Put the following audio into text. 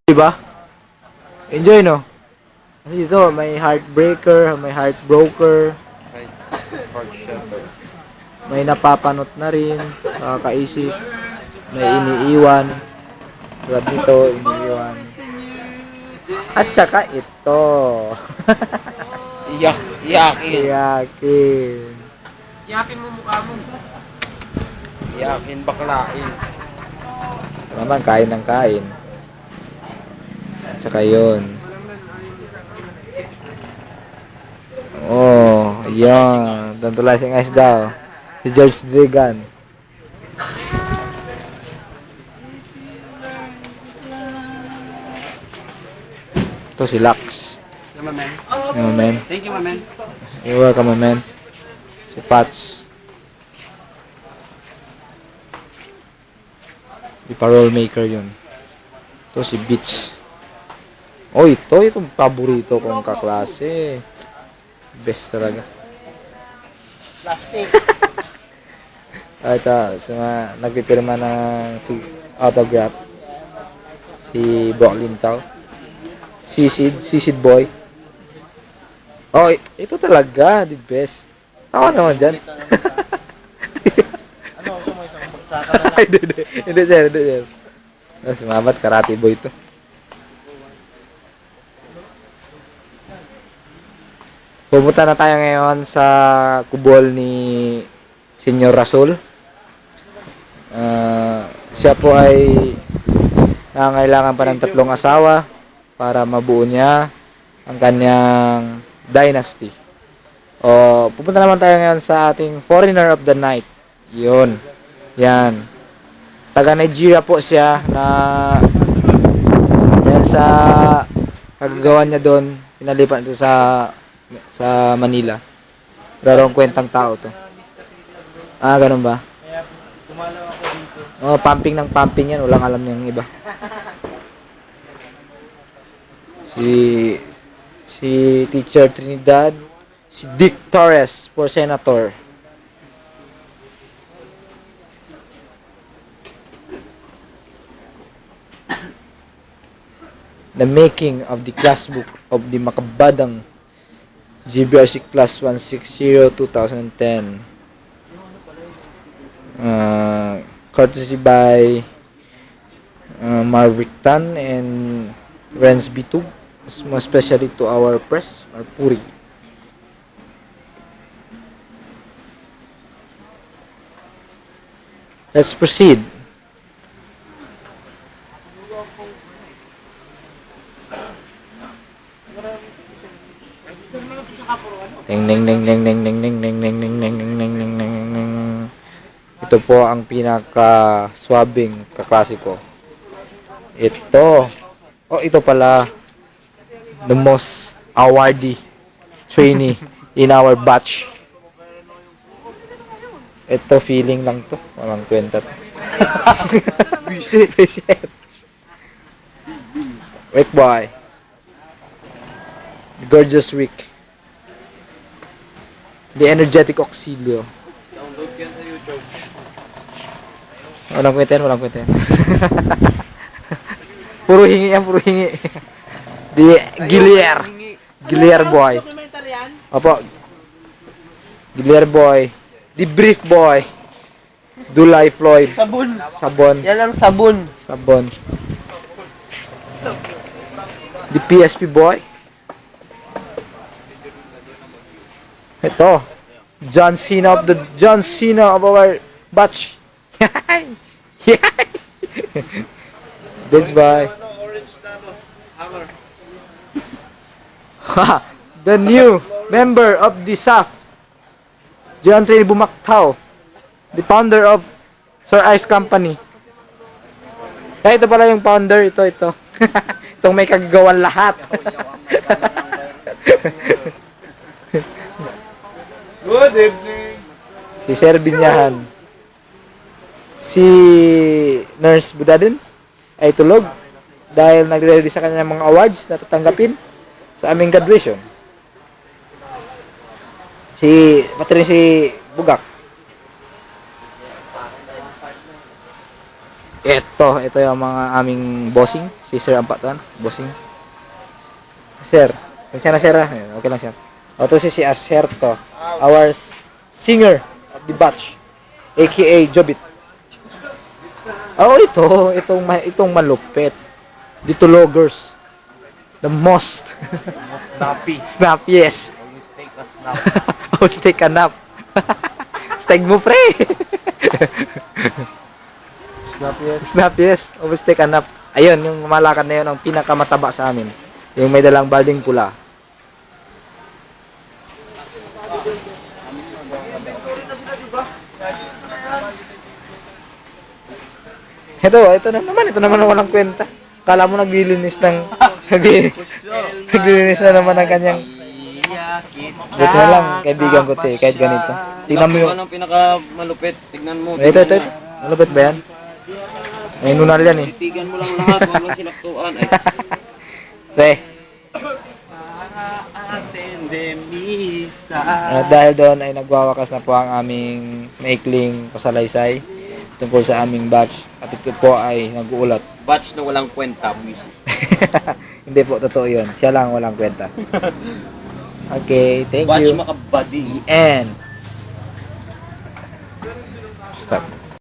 Diba? Enjoy, no? Kasi dito, may heartbreaker, may heartbroker, Right. Hard shelter. may napapanot na rin, nakakaisip, may iniiwan, tulad nito, iniiwan. At saka ito. Iyak. Iyakin. Iyakin. Yakin mo mukha mo. Iyakin baklain. Ito naman, kain ng kain. At saka yun. Oh, yan. Tantalizing eyes daw. Si George Dragan. Ito si Lux. Yeah, my man. Yung my man. Thank you, my man. You're welcome, my man. Si Pats. Si parole maker yun. Ito si Beats. Oh, itong paborito kong kaklase. Best talaga. Plastic. Ito, sa mga nagpipirma ng si autograph. Si Brooklyn Tao. Sisid Boy. Oh, ito talaga, the best. Ako naman dyan. Ano, gusto mo isang bagsakan na lang? Hindi, sir. Sumabat, karate boy to. Pupunta na tayo ngayon sa kubol ni Senyor Rasul. Siya po ay nangangailangan pa ng 3 asawa para mabuo niya ang kanyang dynasty. Pupunta naman tayo ngayon sa ating foreigner of the night. Yun. Yan. Taga Nigeria po siya na yan sa kagagawan niya doon. Pinalipat ito sa Manila. Pero ang kwentang tao to. Ganun ba? Kaya pumalaw ako dito. Pumping ng pumping yan. Walang alam niyang iba. Si Teacher Trinidad. Si Dick Torres for Senator. The making of the classbook of the makabadang GBRC Class 160 2010. Courtesy by Marvick Tan and Renz Bitug. Most especially to our press, our Puri. Let's proceed. Ding ding ding ding ding ding ding ding ding ding ding ding ding ding ding ding. Ito po ang pinaka swabing kaklasiko. Ito. Ito pala the most awardee trainee in our batch. Ito feeling lang to. Walang kwenta to. Visit. Wait boy. Gorgeous Rick. The Energetic Auxilio. Download yan sa YouTube. Walang kwenta yan. Puro hingi yan, puro hingi. The Gilier boy. Documentary yan? Opo. Gilier boy. The Brief boy. Dulay Floyd. Sabon. Yan ang sabon. Sabon. The PSP boy. Ito. John Cena of our batch. That's by Orange na hammer. the new member of the SAF. John Trey Bumaktaw. The founder of Sir Ice Company. Ito pala yung founder. Ito. Itong may kagagawan lahat. Good evening. Si Sir Binyahan. Si Nurse Budadin ay tulog dahil nagre-ready sa kanya mga awards na tatanggapin sa aming graduation. Pati rin si Bugak. ito yung mga aming bossing. Si Sir Ampatuan, bossing. Sir, pasensya na sir ah. Ayan, okay lang sir. O, ito si Acerto, our singer of the batch, aka Jobit. Oh, itong malupit. Dito loggers. The most Snappy. snappiest. Always take a snap. Always take a nap. Stag mo, pre. Snappiest. Snappiest. Always take a nap. Ayun, yung malakad na yun, ang pinakamataba sa amin. Yung may dalang balding pula. Ito na naman ang walang kwenta. Kala mo naglilinis ng naglilinis na naman ng kanyang. Buti na lang, kaibigan ko te, kahit ganito. Tingnan mo yung, Anong pinakamalupit? Tignan mo. ito. Malupit ba yan? May nunal yan eh. Titigan mo lang lahat. Huwag lang sinaktuan. Ay. Pre, Atende misa. at dahil doon ay nagwawakas na po ang aming maikling pasalaysay tungkol sa aming batch. At ito po ay nag-uulat. Batch na walang kwenta. Music. Hindi po, totoo yun. Siya lang walang kwenta. Okay, thank Batch you. makabadi. The end. Stop.